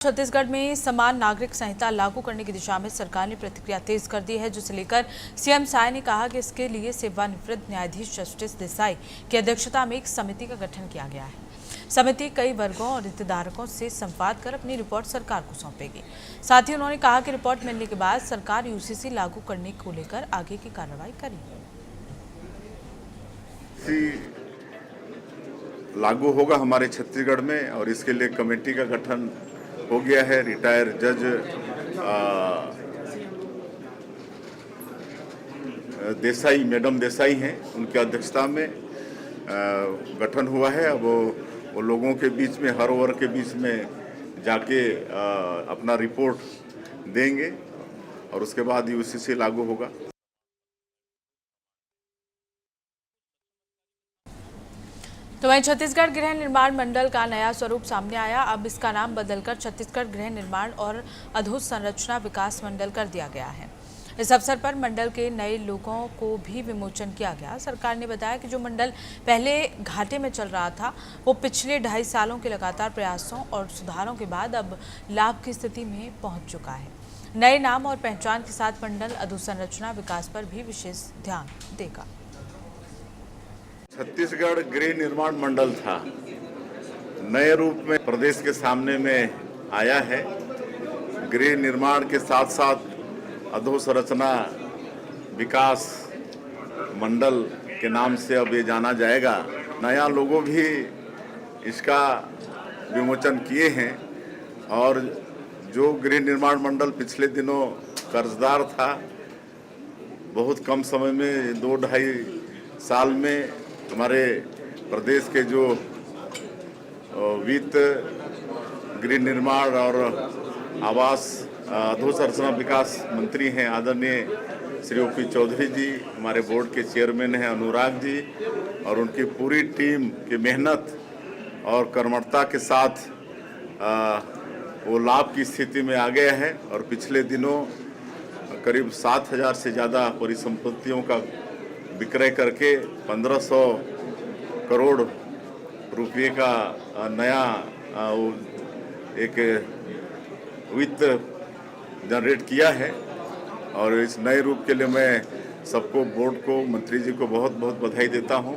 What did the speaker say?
छत्तीसगढ़ में समान नागरिक संहिता लागू करने की दिशा में सरकार ने प्रतिक्रिया तेज कर दी है, जिसे लेकर सीएम साय ने कहा कि इसके लिए सेवानिवृत्त न्यायाधीश जस्टिस देसाई की अध्यक्षता में एक समिति का गठन किया गया है। समिति कई वर्गों और हितधारकों से संवाद कर अपनी रिपोर्ट सरकार को सौंपेगी। साथ ही उन्होंने कहा कि रिपोर्ट मिलने के बाद सरकार यूसीसी लागू करने को लेकर आगे की कार्रवाई करेगी। लागू होगा हमारे छत्तीसगढ़ में और इसके लिए कमेटी का गठन हो गया है। रिटायर जज देसाई, मैडम देसाई हैं, उनकी अध्यक्षता में गठन हुआ है। अब वो लोगों के बीच में, हर वर्ग के बीच में जाके अपना रिपोर्ट देंगे और उसके बाद यूसीसी लागू होगा। तो वहीं छत्तीसगढ़ गृह निर्माण मंडल का नया स्वरूप सामने आया। अब इसका नाम बदलकर छत्तीसगढ़ गृह निर्माण और अधोसंरचना विकास मंडल कर दिया गया है। इस अवसर पर मंडल के नए लोगों को भी विमोचन किया गया। सरकार ने बताया कि जो मंडल पहले घाटे में चल रहा था, वो पिछले 2.5 सालों के लगातार प्रयासों और सुधारों के बाद अब लाभ की स्थिति में पहुंच चुका है। नए नाम और पहचान के साथ मंडल अधोसंरचना विकास पर भी विशेष ध्यान देगा। छत्तीसगढ़ गृह निर्माण मंडल था, नए रूप में प्रदेश के सामने में आया है। गृह निर्माण के साथ साथ अधोसंरचना विकास मंडल के नाम से अब ये जाना जाएगा। नया लोगो भी इसका विमोचन किए हैं और जो गृह निर्माण मंडल पिछले दिनों कर्जदार था, बहुत कम समय में 2-2.5 साल में हमारे प्रदेश के जो वित्त, गृह निर्माण और आवास अधोसंरचना विकास मंत्री हैं आदरणीय श्री ओपी चौधरी जी, हमारे बोर्ड के चेयरमैन हैं अनुराग जी, और उनकी पूरी टीम की मेहनत और कर्मठता के साथ वो लाभ की स्थिति में आ गया है। और पिछले दिनों करीब 7,000 से ज़्यादा परिसंपत्तियों का विक्रय करके 1,500 करोड़ रुपये का नया एक वित्त जनरेट किया है। और इस नए रूप के लिए मैं सबको, बोर्ड को, मंत्री जी को बहुत बहुत बधाई देता हूं।